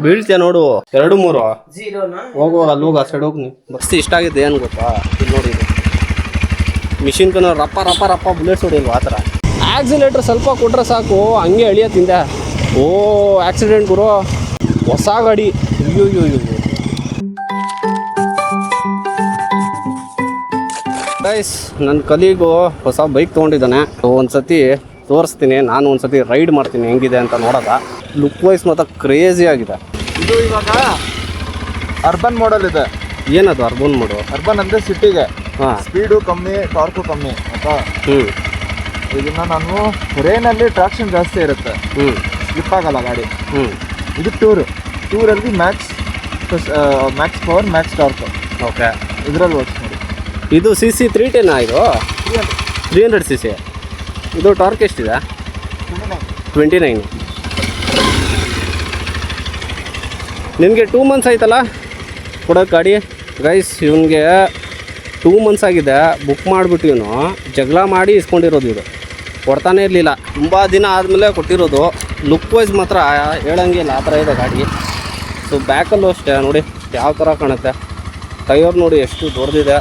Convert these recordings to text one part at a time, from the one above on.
ಬೀಳ್ತೀಯ ನೋಡು 2-3 ಹೋಗುವ ಅಲ್ಲಿ ಹೋಗ ಸೈಡ್ ಹೋಗಿ ಬಸ್ ಇಷ್ಟ ಆಗಿದೆ ಏನು ಗೊತ್ತಾ ಇಲ್ಲಿ ನೋಡಿ ಮಿಷಿನ್ ಕನ ರಪ್ಪ ರಪ್ಪ ರಪ್ಪ ಬುಲೆಟ್ಸ್ ಹೊಡಿಲ್ವ ಆ ಥರ ಆಕ್ಸಿಲೇಟರ್ ಸ್ವಲ್ಪ ಕೊಟ್ರೆ ಸಾಕು ಹಂಗೆ ಎಳಿಯ ತಿಂದೆ ಓ ಆಕ್ಸಿಡೆಂಟ್ ಗುರು ಹೊಸ ಗಾಡಿ ಅಯ್ಯೋ ಗೈಸ್ ನನ್ನ ಕಲೀಗು ಹೊಸ ಬೈಕ್ ತೊಗೊಂಡಿದ್ದಾನೆ ಒಂದ್ಸತಿ ತೋರಿಸ್ತೀನಿ ನಾನು ಒಂದ್ಸತಿ ರೈಡ್ ಮಾಡ್ತೀನಿ ಹೆಂಗಿದೆ ಅಂತ ನೋಡೋದ ಲುಕ್ ವೈಸ್ ಮಾತ್ರ ಕ್ರೇಜಿ ಆಗಿದೆ ಇದು ಇವಾಗ ಅರ್ಬನ್ ಮಾಡಲ್ ಇದೆ ಏನದು ಅರ್ಬನ್ ಮಾಡು ಅರ್ಬನ್ ಅಂದರೆ ಸಿಟಿಗೆ ಹಾಂ ಸ್ಪೀಡು ಕಮ್ಮಿ ಟಾರ್ಕು ಕಮ್ಮಿ ಆಯ್ತಾ ಹ್ಞೂ ಇದನ್ನ ನಾನು ರೇನಲ್ಲಿ ಟ್ರಾಕ್ಷನ್ ಜಾಸ್ತಿ ಇರುತ್ತೆ ಸ್ಲಿಪ್ ಆಗಲ್ಲ ಗಾಡಿ ಇದು ಟೂರಲ್ಲಿ max power max torque okay ಇದರಲ್ಲಿ ಓಡಿಸ್ ನೋಡಿ ಇದು CC 310 ಇದು 300 cc ಇದು ಟಾರ್ಕ್ ಎಷ್ಟಿದೆ 29 ನಿನಗೆ 2 ಮಂತ್ಸ್ ಆಯ್ತಲ್ಲ ಕೊಡೋಕೆ ಗಾಡಿ ಗೈಸ್ ಇವನಿಗೆ 2 ಮಂತ್ಸ್ ಆಗಿದೆ ಬುಕ್ ಮಾಡಿಬಿಟ್ಟು ಇವನು ಜಗಳ ಮಾಡಿ ಇಸ್ಕೊಂಡಿರೋದು ಇದು ಕೊಡ್ತಾನೆ ಇರಲಿಲ್ಲ ತುಂಬ ದಿನ ಆದಮೇಲೆ ಕೊಟ್ಟಿರೋದು ಲುಕ್ ವೈಸ್ ಮಾತ್ರ ಹೇಳಂಗಿಲ್ಲ ಆ ಥರ ಇದೆ ಗಾಡಿ ಸೊ ಬ್ಯಾಕಲ್ಲೂ ಅಷ್ಟೇ ನೋಡಿ ಯಾವ ಥರ ಕಾಣುತ್ತೆ ಟೈರ್ ನೋಡಿ ಎಷ್ಟು ದೊಡ್ಡದಿದೆ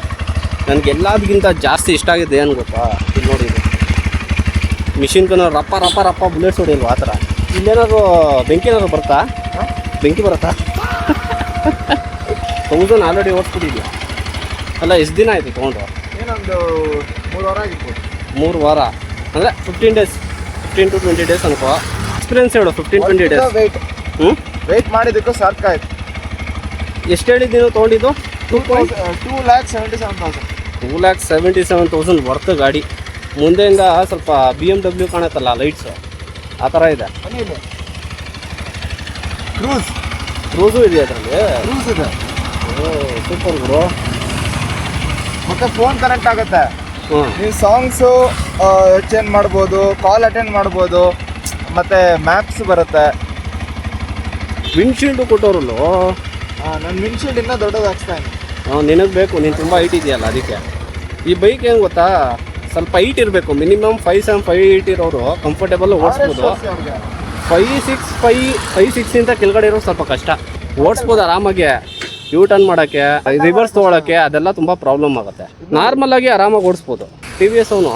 ನನಗೆ ಎಲ್ಲದಕ್ಕಿಂತ ಜಾಸ್ತಿ ಇಷ್ಟ ಆಗಿದೆ ಏನು ಗೊತ್ತಾ ಇಲ್ಲಿ ನೋಡಿ ಇದು ಮಿಷಿನ್ ಕನ ರಪ್ಪ ರಪ್ಪ ರಪ್ಪ ಬುಲೆಟ್ಸ್ ಹೊಡಿಲ್ವ ಆ ಥರ ಇಲ್ಲೇನಾದ್ರು ಬೆಂಕಿ ಏನಾದ್ರು ಬರುತ್ತಾ ಬೆಂಕಿ ಬರುತ್ತಾ 1000 ಆಲ್ರೆಡಿ ಓಡಿಸ್ಬಿಟ್ಟಿದ್ಯಾ ಅಲ್ಲ ಎಷ್ಟು ದಿನ ಆಯಿತು ತೊಗೊಂಡು ಏನೊಂದು 3 ವಾರ ಆಗಿರ್ಬೋದು 3 ವಾರ ಅಂದರೆ 15 ಡೇಸ್ 15 to 20 ಡೇಸ್ ಅನ್ಕೋ ಎಕ್ಸ್ಪೀರಿಯನ್ಸ್ ಹೇಳು 15-20 ಡೇಸ್ ವೆಯ್ಟ್ ಮಾಡಿದ್ದಕ್ಕೂ ಸಾಕಾಯ್ತು ಎಷ್ಟು ಹೇಳಿದ್ದೀನು ತೊಗೊಂಡಿದ್ದು 2,77,000 2,77,000 ವರ್ತ್ ಗಾಡಿ ಮುಂದೆಯಿಂದ ಸ್ವಲ್ಪ BMW ಕಾಣುತ್ತಲ್ಲ ಲೈಟ್ಸು ಆ ಥರ ಇದೆ ಕ್ರೂಸು ಇದೆ ಅದರಲ್ಲಿ ಕ್ರೂಸ್ ಇದೆ ಓ ಸೂಪರ್ ಬ್ರೋ ಮತ್ತೆ ಫೋನ್ ಕನೆಕ್ಟ್ ಆಗುತ್ತೆ ಹ್ಞೂ ನೀವು ಸಾಂಗ್ಸು ಚೇಂಜ್ ಮಾಡ್ಬೋದು ಕಾಲ್ ಅಟೆಂಡ್ ಮಾಡ್ಬೋದು ಮತ್ತು ಮ್ಯಾಪ್ಸ್ ಬರುತ್ತೆ ವಿಂಡ್ಶೀಲ್ಡು ಕೊಟ್ಟೋರಲ್ಲೋ ನನ್ನ ವಿಂಡ್ಶೀಲ್ಡ್ ಇನ್ನೂ ದೊಡ್ಡದು ಹಾಕ್ಸ್ತಾ ನಿನಗೆ ಬೇಕು ನೀನು ತುಂಬ ಹೈಟ್ ಇದೆಯಲ್ಲ ಅದಕ್ಕೆ ಈ ಬೈಕ್ ಏನು ಗೊತ್ತಾ ಸ್ವಲ್ಪ ಹೈಟ್ ಇರಬೇಕು ಮಿನಿಮಮ್ 5'7", 5'8" ಇರೋರು ಕಂಫರ್ಟೇಬಲ್ ಓಡಿಸ್ಬೋದು 5'6" ಕೆಳಗಡೆ ಇರೋ ಸ್ವಲ್ಪ ಕಷ್ಟ ಓಡಿಸ್ಬೋದು ಆರಾಮಾಗಿ ಯೂ ಟರ್ನ್ ಮಾಡೋಕ್ಕೆ ರಿವರ್ಸ್ ತೊಗೊಳಕ್ಕೆ ಅದೆಲ್ಲ ತುಂಬ ಪ್ರಾಬ್ಲಮ್ ಆಗುತ್ತೆ ನಾರ್ಮಲಾಗಿ ಆರಾಮಾಗಿ ಓಡಿಸ್ಬೋದು TVS ಅವನು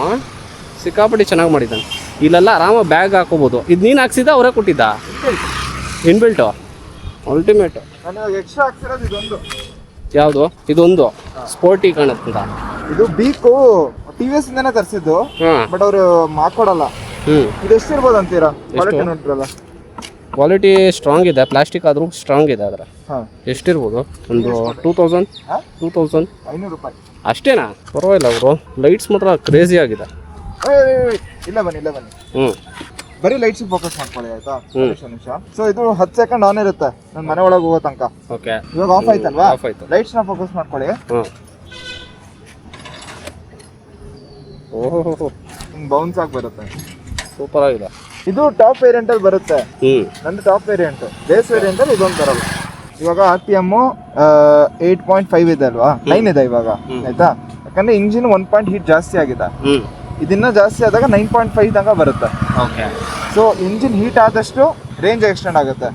ಸಿಕ್ಕಾಪಟ್ಟಿ ಚೆನ್ನಾಗಿ ಮಾಡಿದ್ದಾನೆ ಇಲ್ಲೆಲ್ಲ ಆರಾಮಾಗಿ ಬ್ಯಾಗ್ ಹಾಕೋಬೋದು ಇದು ನೀನು ಹಾಕ್ಸಿದ್ದ ಅವರೇ ಕೊಟ್ಟಿದ್ದ ಇನ್ಬಿಲ್ಟು ಅಲ್ಟಿಮೇಟು ನಾನು ಎಕ್ಸ್ಟ್ರಾ ಹಾಕ್ಸಿರೋದು ಇದೊಂದು ಯಾವುದು ಇದೊಂದು ಸ್ಪೋರ್ಟಿ ಕಾಣುತ್ತಂತ ಇದು ಬೀಕು TVS ಇಂದಾನೆ ತರಿಸಿದ್ದು ಬಟ್ ಅವರು ಹಾಕೊಡಲ್ಲ ಇದು ಎಷ್ಟಿರ್ಬೋದು ಅಂತೀರಾ ಕ್ವಾಲಿಟಿ ನೋಡ್ರಲ್ಲ ಕ್ವಾಲಿಟಿ ಸ್ಟ್ರಾಂಗ್ ಇದೆ ಪ್ಲಾಸ್ಟಿಕ್ ಆದರೂ ಸ್ಟ್ರಾಂಗ್ ಇದೆ ಅದರ ಎಷ್ಟಿರ್ಬೋದು ಒಂದು 2,000 500 ರೂಪಾಯಿ ಅಷ್ಟೇನಾ ಪರವಾಗಿಲ್ಲ ಅವರು ಲೈಟ್ಸ್ ಮಾತ್ರ ಕ್ರೇಜಿ ಆಗಿದೆ ಇಲ್ಲ ಬನ್ನಿ ಬರೀ ಲೈಟ್ಸ್ ಫೋಕಸ್ ಮಾಡ್ಕೊಳ್ಳಿ ಆಯ್ತಾ ನಿಮಿಷ ಸೊ ಇದು 10 ಸೆಕೆಂಡ್ ಆನ್ ಇರುತ್ತೆ ನನ್ನ ಮನೆ ಒಳಗೆ ಹೋಗೋ ತನಕ ಓಕೆ ಇವಾಗ ಆಫ್ ಆಯ್ತಲ್ವಾ ಆಫ್ ಆಯ್ತು ಲೈಟ್ಸ್ ನ ಫೋಕಸ್ ಮಾಡ್ಕೊಳ್ಳಿ ಓಹೋ ಬೌನ್ಸ್ ಆಗಿ ಬರುತ್ತೆ ಸೂಪರ್ ಆಗಿದೆ ಇದು ಟಾಪ್ ವೇರಿಯಂಟ್ ಅಲ್ಲಿ ಬರುತ್ತೆ ನಂದು ಟಾಪ್ ವೇರಿಯಂಟ್ ಬೇಸ್ ವೇರಿಯಂಟ್ ಅಲ್ಲಿ ಇದೊಂದು ತರಲ್ಲ ಇವಾಗ RPM 8.5 ಇದೆ ಅಲ್ವಾ 9 ಇದೆ ಇವಾಗ ಆಯ್ತಾ ಯಾಕಂದ್ರೆ ಇಂಜಿನ್ 1 ಪಾಯಿಂಟ್ ಹೀಟ್ ಜಾಸ್ತಿ ಆಗಿದೆ ಇದನ್ನ ಜಾಸ್ತಿ ಆದಾಗ 9.5 ತನಕ ಬರುತ್ತೆ ಓಕೆ ಸೊ ಇಂಜಿನ್ ಹೀಟ್ ಆದಷ್ಟು ರೇಂಜ್ ಎಕ್ಸ್ಟೆಂಡ್ ಆಗುತ್ತೆ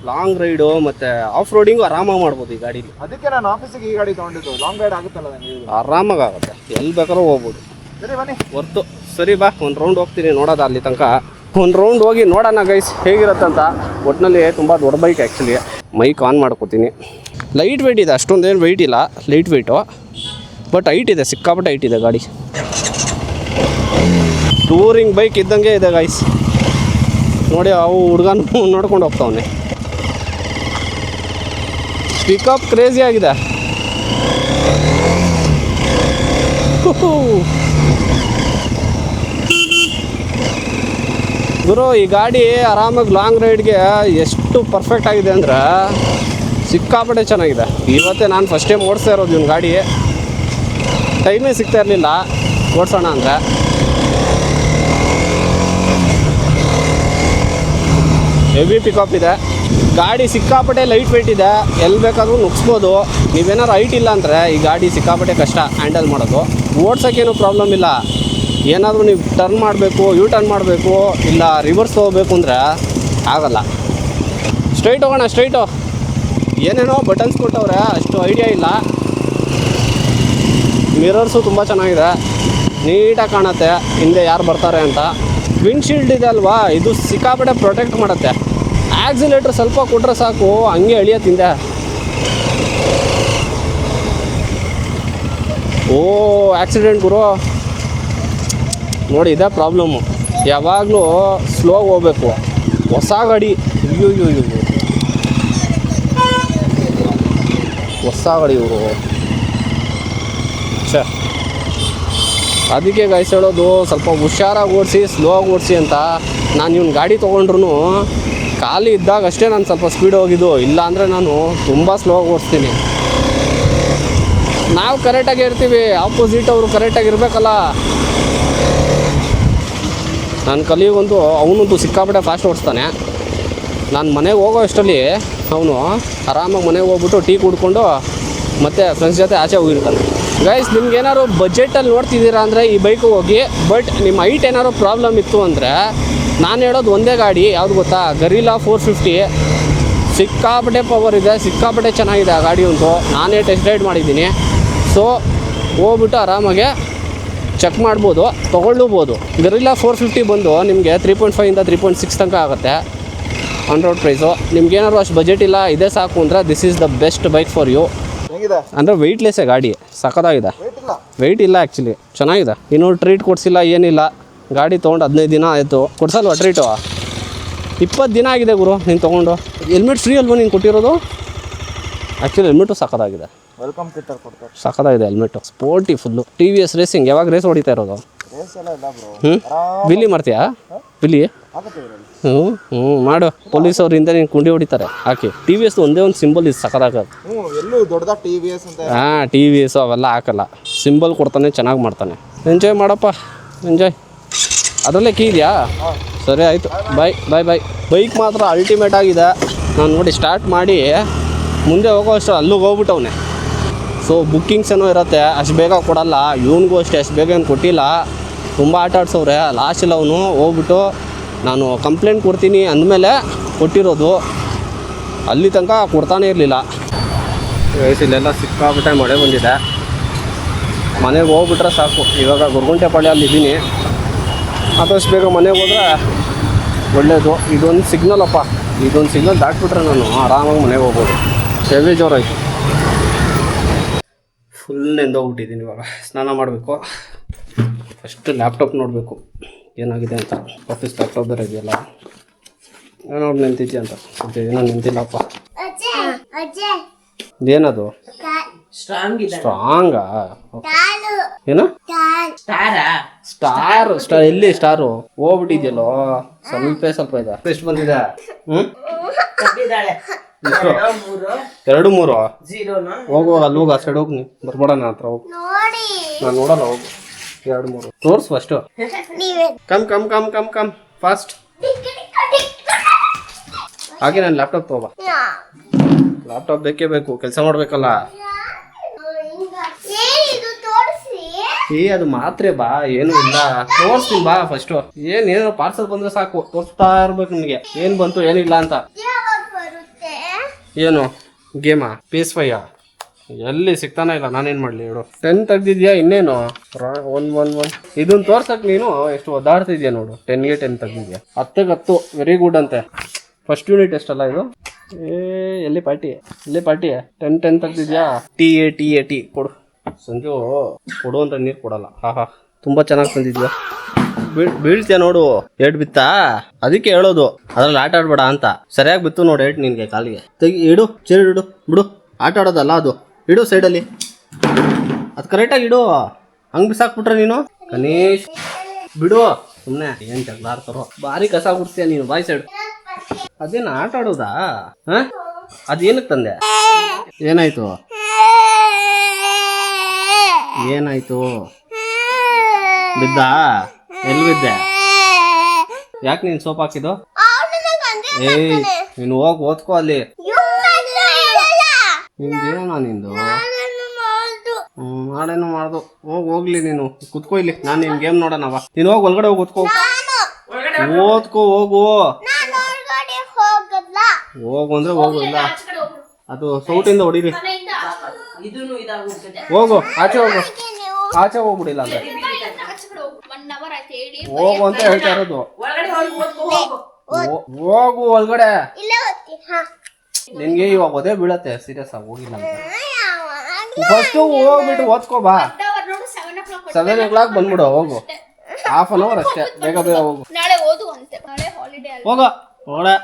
ಲಾಂಗ್ ರೈಡು ಮತ್ತೆ ಆಫ್ ರೋಡಿಂಗು ಆರಾಮಾಗಿ ಮಾಡ್ಬೋದು ಈ ಗಾಡೀಲಿ ಅದಕ್ಕೆ ನಾನು ಆಫೀಸಿಗೆ ಈ ಗಾಡಿ ತೊಗೊಂಡಿದ್ದು ಲಾಂಗ್ ರೈಡ್ ಆಗುತ್ತಲ್ಲ ನನಗೆ ಆರಾಮಾಗಿ ಆಗುತ್ತೆ ಎಲ್ಲಿ ಬೇಕಾದ್ರೂ ಹೋಗ್ಬೋದು ಸರಿ ಬನ್ನಿ ಹೊರ್ತು ಸರಿ ಬಾ ಒಂದು ರೌಂಡ್ ಹೋಗ್ತೀನಿ ನೋಡೋದ ಅಲ್ಲಿ ತನಕ ಒಂದು ರೌಂಡ್ ಹೋಗಿ ನೋಡೋಣ ಗೈಸ್ ಹೇಗಿರುತ್ತಂತ ಒಟ್ಟಿನಲ್ಲಿ ತುಂಬ ದೊಡ್ಡ ಬೈಕ್ ಆ್ಯಕ್ಚುಲಿ ಮೈಕ್ ಆನ್ ಮಾಡ್ಕೋತೀನಿ ಲೈಟ್ ವೆಯ್ಟ್ ಇದೆ ಅಷ್ಟೊಂದೇನು ವೆಯ್ಟ್ ಇಲ್ಲ ಲೈಟ್ ವೆಯ್ಟು ಬಟ್ ಹೈಟ್ ಇದೆ ಸಿಕ್ಕಾಪಟ್ಟೆ ಹೈಟ್ ಇದೆ ಗಾಡಿ ಟೂರಿಂಗ್ ಬೈಕ್ ಇದ್ದಂಗೆ ಇದೆ ಗೈಸ್ ನೋಡಿ ಅವು ಹುಡುಗನ ನೋಡ್ಕೊಂಡು ಹೋಗ್ತಾವನೆ ಪಿಕಪ್ ಕ್ರೇಜಿ ಆಗಿದೆ ಗುರು ಈ ಗಾಡಿ ಆರಾಮಾಗಿ ಲಾಂಗ್ ರೈಡ್ಗೆ ಎಷ್ಟು ಪರ್ಫೆಕ್ಟ್ ಆಗಿದೆ ಅಂದ್ರೆ ಸಿಕ್ಕಾಪಟ್ಟೆ ಚೆನ್ನಾಗಿದೆ ಇವತ್ತೇ ನಾನು ಫಸ್ಟ್ ಟೈಮ್ ಓಡಿಸ್ತಾ ಇರೋದು ಇವನು ಗಾಡಿ ಟೈಮೇ ಸಿಗ್ತಾ ಇರಲಿಲ್ಲ ಓಡಿಸೋಣ ಅಂದರೆ ಹೆವಿ ಪಿಕಪ್ ಇದೆ ಗಾಡಿ ಸಿಕ್ಕಾಪಟ್ಟೆ ಲೈಟ್ ವೆಯ್ಟ್ ಇದೆ ಎಲ್ಲಿ ಬೇಕಾದರೂ ನುಗ್ಸ್ಬೋದು ನೀವೇನಾದ್ರು ಹೈಟ್ ಇಲ್ಲ ಅಂದರೆ ಈ ಗಾಡಿ ಸಿಕ್ಕಾಪಟ್ಟೆ ಕಷ್ಟ ಹ್ಯಾಂಡಲ್ ಮಾಡೋದು ಓಡ್ಸೋಕ್ಕೇನು ಪ್ರಾಬ್ಲಮ್ ಇಲ್ಲ ಏನಾದರೂ ನೀವು ಟರ್ನ್ ಮಾಡಬೇಕು ಯೂ ಟರ್ನ್ ಮಾಡಬೇಕು ಇಲ್ಲ ರಿವರ್ಸ್ ಹೋಗಬೇಕು ಅಂದರೆ ಆಗಲ್ಲ ಸ್ಟ್ರೈಟ್ ಹೋಗೋಣ ಸ್ಟ್ರೈಟು. ಏನೇನೋ ಬಟನ್ಸ್ ಕೊಟ್ಟವ್ರೆ, ಅಷ್ಟು ಐಡಿಯಾ ಇಲ್ಲ. ಮಿರರ್ಸು ತುಂಬ ಚೆನ್ನಾಗಿದೆ, ನೀಟಾಗಿ ಕಾಣುತ್ತೆ ಹಿಂದೆ ಯಾರು ಬರ್ತಾರೆ ಅಂತ. ವಿಂಡ್ಶೀಲ್ಡ್ ಇದೆ ಅಲ್ವಾ, ಇದು ಸಿಕ್ಕಾಪಟ್ಟೆ ಪ್ರೊಟೆಕ್ಟ್ ಮಾಡುತ್ತೆ. ಆಕ್ಸಿಲೇಟ್ರ್ ಸ್ವಲ್ಪ ಕೊಟ್ಟರೆ ಸಾಕು ಹಂಗೆ ಎಳಿಯತ್ತಿಂದೆ. ಓ ಆಕ್ಸಿಡೆಂಟ್ ಗುರು ನೋಡಿ, ಇದೇ ಪ್ರಾಬ್ಲಮ್ಮು. ಯಾವಾಗಲೂ ಸ್ಲೋ ಹೋಗ್ಬೇಕು. ಹೊಸ ಗಾಡಿ, ಅಯ್ಯೋ ಹೊಸ ಗಾಡಿ ಇವರು. ಛೇ, ಅದಕ್ಕೆ ಗಾಯ್ಸ್ ಹೇಳೋದು ಸ್ವಲ್ಪ ಹುಷಾರಾಗಿ ಓಡಿಸಿ, ಸ್ಲೋ ಆಗಿ ಓಡಿಸಿ ಅಂತ. ನಾನು ಇವ್ನ ಗಾಡಿ ತೊಗೊಂಡ್ರು ಖಾಲಿ ಇದ್ದಾಗ ಅಷ್ಟೇ ನಾನು ಸ್ವಲ್ಪ ಸ್ಪೀಡ್ ಹೋಗಿದ್ದು, ಇಲ್ಲಾಂದರೆ ನಾನು ತುಂಬ ಸ್ಲೋ ಆಗಿ ಓಡಿಸ್ತೀನಿ. ನಾವು ಕರೆಕ್ಟಾಗಿ ಇರ್ತೀವಿ, ಆಪೋಸಿಟ್ ಅವರು ಕರೆಕ್ಟಾಗಿ ಇರಬೇಕಲ್ಲ. ನಾನು ಕಲಿಯೋಗಂತೂ ಅವನಂತೂ ಸಿಕ್ಕಾಪಟ್ಟೆ ಫಾಸ್ಟ್ ಓಡಿಸ್ತಾನೆ. ನಾನು ಮನೆಗೆ ಹೋಗೋ ಅಷ್ಟರಲ್ಲಿ ಅವನು ಆರಾಮಾಗಿ ಮನೆಗೆ ಹೋಗ್ಬಿಟ್ಟು ಟೀ ಕುಡ್ಕೊಂಡು ಮತ್ತು ಫ್ರೆಂಡ್ಸ್ ಜೊತೆ ಆಚೆ ಹೋಗಿರ್ತಾನೆ. ಗೈಸ್, ನಿಮ್ಗೆ ಏನಾದ್ರು ಬಜೆಟಲ್ಲಿ ನೋಡ್ತಿದ್ದೀರಾ ಅಂದರೆ ಈ ಬೈಕು ಹೋಗಿ. ಬಟ್ ನಿಮ್ಮ ಹೈಟ್ ಏನಾದ್ರು ಪ್ರಾಬ್ಲಮ್ ಇತ್ತು ಅಂದರೆ ನಾನು ಹೇಳೋದು ಒಂದೇ ಗಾಡಿ, ಯಾವುದು ಗೊತ್ತಾ? ಗರಿಲ್ಲಾ 450. ಸಿಕ್ಕಾಪಟ್ಟೆ ಪವರ್ ಇದೆ, ಸಿಕ್ಕಾಪಟ್ಟೆ ಚೆನ್ನಾಗಿದೆ ಆ ಗಾಡಿ ಅಂತೂ. ನಾನೇ ಟೆಸ್ಟ್ ರೈಡ್ ಮಾಡಿದ್ದೀನಿ. ಸೊ ಹೋಗ್ಬಿಟ್ಟು ಆರಾಮಾಗೆ ಚೆಕ್ ಮಾಡ್ಬೋದು, ತೊಗೊಳ್ಬೋದು. ಗರಿಲ್ಲಾ 450 ಬಂದು ನಿಮಗೆ 3.5 ಇಂದ 3.6 ತನಕ ಆಗುತ್ತೆ ಆನ್ ರೋಡ್ ಪ್ರೈಸು. ನಿಮ್ಗೇನಾದ್ರು ಅಷ್ಟು ಬಜೆಟ್ ಇಲ್ಲ, ಇದೇ ಸಾಕು ಅಂದರೆ this is the best bike for you. ಅಂದರೆ ವೆಯ್ಟ್ಲೆಸ್ಸೇ ಗಾಡಿ, ಸಖತ್ತಾಗಿದೆ. ವೆಯ್ಟ್ ಇಲ್ಲ ಆ್ಯಕ್ಚುಲಿ, ಚೆನ್ನಾಗಿದೆ. ಇನ್ನೂ ಟ್ರೀಟ್ ಕೊಡಿಸಿಲ್ಲ, ಏನಿಲ್ಲ. ಗಾಡಿ ತೊಗೊಂಡು 15 ದಿನ ಆಯಿತು. ಕೊಡ್ಸಲ್ವ ಟ್ರೀಟು? 20 ದಿನ ಆಗಿದೆ ಗುರು ನೀನು ತೊಗೊಂಡು. ಹೆಲ್ಮೆಟ್ ಫ್ರೀ ಅಲ್ವ ನೀನು ಕೊಟ್ಟಿರೋದು? ಆ್ಯಕ್ಚುಲಿ ಹೆಲ್ಮೆಟು ಸಖತ್ತಾಗಿದೆ, ವೆಲ್ಕಮ್ ಕಿಟ್ಟರ್ ಕೊಡ್ತಾರೆ. ಸಖತ್ತಾಗಿದೆ helmet, sporty full. TVS racing. ಯಾವಾಗ ರೇಸ್ ಹೊಡಿತಾ ಇರೋದು? ವಿಲ್ಲಿ ಮಾಡ್ತೀಯಾ? ವಿಲ್ಲಿ ಮಾಡು. ಪೊಲೀಸ್ ಅವ್ರ ಹಿಂದೆ ನೀನು ಕುಂಡಿ ಹೊಡಿತಾರೆ ಹಾಕಿ. TVS ಒಂದೇ ಒಂದು ಸಿಂಬಲ್ ಇದು ಸಖತ್ತಾಗೋದು. ಎಲ್ಲೂ ದೊಡ್ಡದಾಗ TVS ಅಂತ. ಹಾಂ, TVS ಅವೆಲ್ಲ ಹಾಕಲ್ಲ, ಸಿಂಬಲ್ ಕೊಡ್ತಾನೆ, ಚೆನ್ನಾಗಿ ಮಾಡ್ತಾನೆ. ಎಂಜಾಯ್ ಮಾಡಪ್ಪ, ಎಂಜಾಯ್. ಅದರಲ್ಲೇ ಕೀ ಇದೆಯಾ? ಸರಿ ಆಯಿತು, ಬಾಯ್. ಬೈಕ್ ಮಾತ್ರ ಅಲ್ಟಿಮೇಟ್ ಆಗಿದೆ. ನಾನು ನೋಡಿ ಸ್ಟಾರ್ಟ್ ಮಾಡಿ ಮುಂದೆ ಹೋಗೋ ಅಷ್ಟು ಅಲ್ಲಿಗೆ ಹೋಗ್ಬಿಟ್ಟವನೆ. ಸೊ ಬುಕ್ಕಿಂಗ್ಸ್ ಏನೋ ಇರುತ್ತೆ, ಅಷ್ಟು ಬೇಗ ಕೊಡಲ್ಲ. ಇವನಿಗೂ ಅಷ್ಟೇ ಅಷ್ಟು ಬೇಗ ಏನು ಕೊಟ್ಟಿಲ್ಲ, ತುಂಬ ಆಟ ಆಡ್ಸವ್ರೆ. ಲಾಸ್ಟಲ್ಲಿ ಅವನು ಹೋಗ್ಬಿಟ್ಟು ನಾನು ಕಂಪ್ಲೇಂಟ್ ಕೊಡ್ತೀನಿ ಅಂದಮೇಲೆ ಕೊಟ್ಟಿರೋದು, ಅಲ್ಲಿ ತನಕ ಕೊಡ್ತಾನೆ ಇರಲಿಲ್ಲ. ವಯಸ್ಸಿಲೆಲ್ಲ ಸಿಕ್ಕಾಬಿಟ್ಟೆ ಮಳೆ ಬಂದಿದೆ. ಮನೆಗೆ ಹೋಗ್ಬಿಟ್ರೆ ಸಾಕು. ಇವಾಗ ಗೊರಗುಂಟೆಪಾಳ್ಯಲ್ಲಿ ಇದ್ದೀನಿ, ಆದಷ್ಟು ಬೇಗ ಮನೆಗೆ ಹೋದರೆ ಒಳ್ಳೆಯದು. ಇದೊಂದು ಸಿಗ್ನಲಪ್ಪ, ಇದೊಂದು ಸಿಗ್ನಲ್ ದಾಟ್ಬಿಟ್ರೆ ನಾನು ಆರಾಮಾಗಿ ಮನೆಗೆ ಹೋಗ್ಬೋದು. ಹೆವಿ ಜೋರಾಯಿತು, ಫುಲ್ ನೆಂದೋಗ್ಬಿಟ್ಟಿದ್ದೀನಿ. ಇವಾಗ ಸ್ನಾನ ಮಾಡಬೇಕು. ಫಸ್ಟ್ ಲ್ಯಾಪ್ಟಾಪ್ ನೋಡಬೇಕು ಏನಾಗಿದೆ ಅಂತ. ಆಫೀಸ್ ಲ್ಯಾಪ್ಟಾಪ್ ಬೇರೆ ಇದೆಯಲ್ಲ, ನೋಡಿ ನಿಂತಿದ್ಯಾ ಅಂತ. ಏನೋ ನಿಂತಿಲ್ಲಪ್ಪ. ಏನದು? ಸ್ಟ್ರಾಂಗಾ? ಏನು ಸ್ಟಾರ್? ಎಲ್ಲಿ ಸ್ಟಾರು? ಹೋಗ್ಬಿಟ್ಟಿದ್ಯಲ್ಲೋ, ಸ್ವಲ್ಪ ಇದೆ. ಎಷ್ಟು ಬಂದಿದೆ? 2 3 ಹೋಗು, ಅಲ್ಲಿ ಹೋಗಿ ಆ ಸೈಡ್ ಹೋಗಿ. ನೀ ಬರ್ಬೇಡ, ನನ್ನ ಹತ್ರ ಹೋಗು, ನಾನು ನೋಡಲ್ಲ. ಹೋಗು, 2 3 ತೋರ್ಸು ಫಸ್ಟು. Come fast. ಹಾಗೆ ನಾನು ಲ್ಯಾಪ್ಟಾಪ್ ತಗೋಬಾ. ಲ್ಯಾಪ್ಟಾಪ್ ಬೇಕೇ ಬೇಕು, ಕೆಲಸ ಮಾಡ್ಬೇಕಲ್ಲ. ಅದು ಮಾತ್ರೆ ಬಾ, ಏನು ಇಲ್ಲ, ತೋರಿಸ್ತೀನಿ ಬಾ ಫಸ್ಟು. ಏನೇನೋ ಪಾರ್ಸಲ್ ಬಂದ್ರೆ ಸಾಕು, ತೋರಿಸ್ತಾ ಇರ್ಬೇಕು ನಿಮಗೆ ಏನು ಬಂತು ಏನಿಲ್ಲ ಅಂತ. ಏನು ಗೇಮಾ? PS5 ಎಲ್ಲಿ ಸಿಗ್ತಾನೆ ಇಲ್ಲ, ನಾನೇನು ಮಾಡಲಿ ಹೇಳು. 10 ತೆಗ್ದಿದ್ಯಾ, ಇನ್ನೇನು 1 ಇದನ್ನ ತೋರ್ಸಕ್ ನೀನು ಎಷ್ಟು ಒದ್ದಾಡ್ತಿದ್ಯಾ ನೋಡು. 10ಗೆ 10 ತೆಗ್ದಿದ್ಯಾ, 10ಗೆ 10. ವೆರಿ ಗುಡ್ ಅಂತೆ. ಫಸ್ಟ್ ಯೂನಿಟ್ ಎಷ್ಟಲ್ಲ ಇದು? ಎಲ್ಲಿ ಪಾರ್ಟಿ 10 ತೆಗ್ದಿದ್ಯಾ. ಟಿ ಕೊಡು ಸಂಜು, ಕೊಡು ಅಂತ ನೀರು ಕೊಡಲ್ಲ. ಹಾ ತುಂಬ ಚೆನ್ನಾಗಿ ತಂದಿದ್ಯಾ. ಬೀಳ್ತೀಯ ನೋಡು, ಏಟ್ ಬಿತ್ತಾ? ಅದಕ್ಕೆ ಹೇಳೋದು ಅದ್ರಲ್ಲಿ ಆಟ ಆಡ್ಬೇಡ ಅಂತ. ಸರಿಯಾಗಿ ಬಿತ್ತು ನೋಡಿ ಏಟ್ ನಿನ್ಗೆ ಕಾಲಿಗೆ. ತೆಗಿ, ಇಡು, ಚೇರ್ ಇಡು, ಬಿಡು. ಆಟ ಆಡೋದಲ್ಲ ಅದು, ಇಡು ಸೈಡಲ್ಲಿ. ಅದು ಕರೆಕ್ಟಾಗಿ ಇಡು. ಹಂಗೆ ಬಿಸಾಕ್ಬಿಟ್ರೆ ನೀನು ಗಣೇಶ್, ಬಿಡು ಸುಮ್ಮನೆ. ಏನು ಜಗ್ಲಾಡ್ತಾರೋ, ಭಾರಿ ಕಸ ಗುಡ್ಸ್ತೀಯ ನೀನು. ಬಾಯ್ ಸೈಡ್. ಅದೇನು ಆಟ ಆಡೋದಾ? ಹಾಂ, ಅದೇನಕ್ಕೆ ತಂದೆ? ಏನಾಯ್ತು? ಬಿದ್ದಾ? ಎಲ್ಲಿ ಬಿದ್ದೆ? ಯಾಕೆ ನೀನು ಸೋಪ್ ಹಾಕಿದ್ದು? ನೀನು ಹೋಗಿ ಓದ್ಕೋ ಅಲ್ಲಿ. ನಿಂದೇನೋ ನಿಂದು? ಮಾಡೇನು ಮಾಡ್ದು. ಹೋಗ್ಲಿ ನೀನು, ಕುತ್ಕೋ ಇಲ್ಲಿ. ನಾನು ನಿನ್ ಗೇಮ್ ನೋಡೋಣವ. ನೀನು ಹೋಗಿ ಒಳಗಡೆ ಹೋಗಿ ಓದ್ಕೋ. ಹೋಗು. ಹೋಗು ಅಂದ್ರೆ ಹೋಗು, ಇಲ್ಲ ಆಚೆ ಕಡೆ ಹೋಗ್ಬಿಡು. ಅದು ಸೌಟಿಂದ ಹೊಡೀರಿ. ಮನೆಯಿಂದ ಇದನ್ನು ಇದಾಗೋಗ್ತದೆ. ಹೋಗು, ಆಚೆ ಹೋಗು, ಆಚೆ ಹೋಗ್ಬಿಡಿಲ್ಲ ಅಂದ್ರೆ ಆಚೆ ಕಡೆ ಹೋಗು. 1 hour ಆಯ್ತು ಹೇಳಿ. ಹೋಗು ಅಂತ ಹೇಳ್ತಾ ಇರೋದು. ಒಳಗಡೆ ಹೋಗಿ ಓದ್ಕೋ ಹೋಗು. ಹೋಗು ಒಳಗಡೆ. ನಿನ್ಗೆ ಇವಾಗ ಒದೇ ಬೀಳತ್ತೆ, ಸೀರಿಯಸ್ ಆಗಿ ಹೋಗಿಲ್ಲ ಅಂತ. ಫಸ್ಟ್ ಹೋಗ್ಬಿಟ್ಟು ಓದ್ಕೋ ಬಾ. 1 hour ನೋಡು 7 o'clock 7 o'clock ಬಂದ್ಬಿಡು, ಹೋಗು. 1/2 hour ಅಷ್ಟೇ, ಬೇಗ ಬೇಗ ಹೋಗು. ನಾಳೆ ಓದು ಅಂತೆ. ನಾಳೆ ಹಾಲಿಡೇ ಅಲ್ಲ. ಹೋಗೋ ಒಳಗಡೆ.